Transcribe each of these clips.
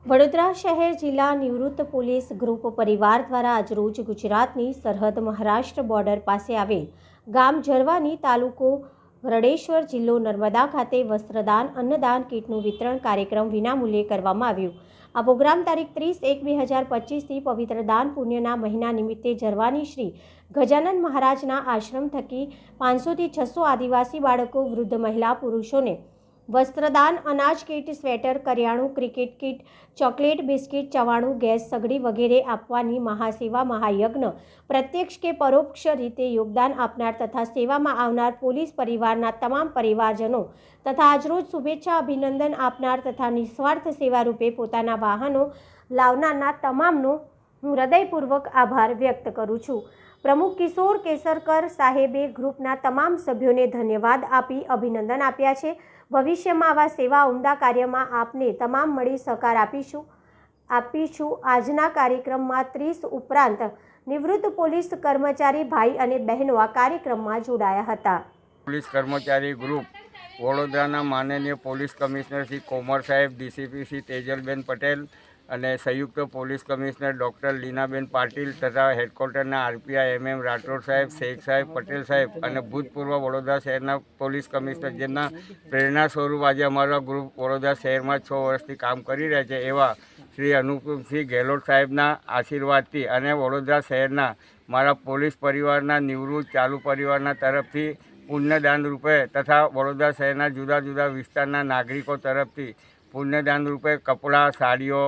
વડોદરા શહેર જિલ્લા નિવૃત્ત પોલીસ ગ્રુપ પરિવાર દ્વારા આજરોજ ગુજરાતની સરહદ મહારાષ્ટ્ર બોર્ડર પાસે આવેલ ગામ ઝરવાની તાલુકો ગરડેશ્વર જિલ્લો નર્મદા ખાતે વસ્ત્રદાન અન્નદાન કીટનું વિતરણ કાર્યક્રમ વિનામૂલ્યે કરવામાં આવ્યું। આ પ્રોગ્રામ તારીખ 30/1/2025થી પવિત્ર દાન પુણ્યના મહિના નિમિત્તે ઝરવાની શ્રી ગજાનન મહારાજના આશ્રમ થકી 500થી 600 આદિવાસી બાળકો, વૃદ્ધ મહિલા, પુરુષોને વસ્ત્રદાન, અનાજ કીટ, સ્વેટર, કરિયાણું, ક્રિકેટ કીટ, ચોકલેટ, બિસ્કિટ, ચવાણું, ગેસ સગડી વગેરે આપવાની મહાસેવા મહાયજ્ઞ પ્રત્યક્ષ કે પરોક્ષ રીતે યોગદાન આપનાર તથા સેવામાં આવનાર પોલીસ પરિવારના તમામ પરિવારજનો તથા આજરોજ શુભેચ્છા અભિનંદન આપનાર તથા નિસ્વાર્થ સેવા રૂપે પોતાના વાહનો લાવનારના તમામનો હું હૃદયપૂર્વક આભાર વ્યક્ત કરું છું। પ્રમુખ કિશોર કેસરકર સાહેબે ગ્રુપના તમામ સભ્યોને ધન્યવાદ આપી અભિનંદન આપ્યા છે। ભવિષ્યમાં આવા સેવા ઉમદા કાર્યમાં આપને તમામ મળી સહકાર આપીશું। આજના કાર્યક્રમમાં 30 ઉપરાંત નિવૃત્ત પોલીસ કર્મચારી ભાઈ અને બહેનો આ કાર્યક્રમમાં જોડાયા હતા। પોલીસ કર્મચારી ગ્રુપ વડોદરાના માનનીય પોલીસ કમિશનર શ્રી કોમર સાહેબ, ડીસીપી શ્રી તેજલબેન પટેલ અને સંયુક્ત પોલીસ કમિશનર ડૉક્ટર લીનાબેન પાટીલ તથા હેડક્વાર્ટરના આરપીઆઈ MM રાઠોડ સાહેબ, શેખ સાહેબ, પટેલ સાહેબ અને ભૂતપૂર્વ વડોદરા શહેરના પોલીસ કમિશનર જેમના પ્રેરણા સ્વરૂપ આજે અમારા ગ્રુપ વડોદરા શહેરમાં 6 વર્ષથી કામ કરી રહ્યા છે એવા શ્રી અનુપસિંહ ગેહલોત સાહેબના આશીર્વાદથી અને વડોદરા શહેરના મારા પોલીસ પરિવારના નિવૃત્ત ચાલુ પરિવારના તરફથી પુણ્યદાન રૂપે તથા વડોદરા શહેરના જુદા જુદા વિસ્તારના નાગરિકો તરફથી પુણ્યદાન રૂપે કપડાં, સાડીઓ,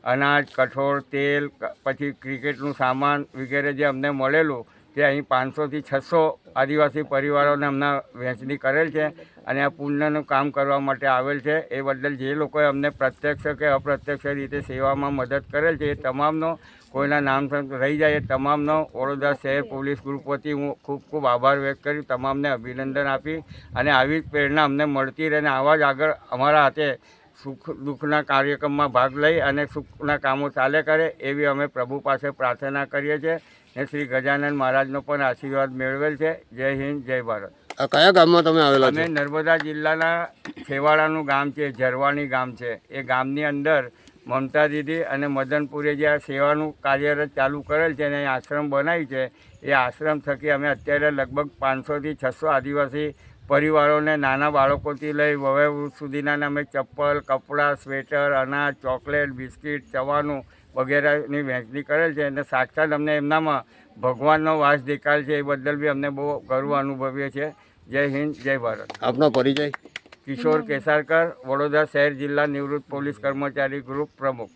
અનાજ, કઠોળ, તેલ, પછી ક્રિકેટનું સામાન વગેરે જે અમને મળેલું તે અહીં 500થી 600 આદિવાસી પરિવારોને અમને વહેંચણી કરેલ છે અને આ પુણ્યનું કામ કરવા માટે આવેલ છે। એ બદલ જે લોકોએ અમને પ્રત્યક્ષ કે અપ્રત્યક્ષ રીતે સેવામાં મદદ કરેલ છે એ તમામનો કોઈના નામ રહી જાય એ તમામનો વડોદરા શહેર પોલીસ ગ્રુપ વતી હું ખૂબ ખૂબ આભાર વ્યક્ત કરી તમામને અભિનંદન આપી અને આવી જ પ્રેરણા અમને મળતી રહે અને આવા જ આગળ અમારા હાથે સુખ દુઃખના કાર્યક્રમમાં ભાગ લઈ અને સુખના કામો ચાલે કરે એવી અમે પ્રભુ પાસે પ્રાર્થના કરીએ છીએ ને શ્રી ગજાનન મહારાજનો પણ આશીર્વાદ મેળવેલ છે। જય હિન્દ, જય ભારત। કયા ગામમાં તમે આવેલા છો? અમે નર્મદા જિલ્લાના છેવાડાનું ગામ છે, ઝરવાણી ગામ છે। એ ગામની અંદર મમતા દીદી અને મદનપુરે જે આ સેવાનું કાર્યરત ચાલુ કરેલ છે અને અહીં આશ્રમ બનાવી છે એ આશ્રમ થકી અમે અત્યારે લગભગ 500થી 600 આદિવાસી પરિવારોને નાના બાળકોથી લઈ વયોવૃદ્ધ સુધીના અમે ચપ્પલ, કપડાં, સ્વેટર, અનાજ, ચોકલેટ, બિસ્કિટ, ચવાનું વગેરેની વહેંચણી કરેલ છે અને સાક્ષાત અમને એમનામાં ભગવાનનો વાસ દેખાય છે એ બદલ બી અમને બહુ ગર્વ અનુભવીએ છીએ। જય હિન્દ, જય ભારત। આપનો પરિચય? કિશોર કેસરકર, વડોદરા શહેર જિલ્લા નિવૃત્ત પોલીસ કર્મચારી ગ્રુપ પ્રમુખ।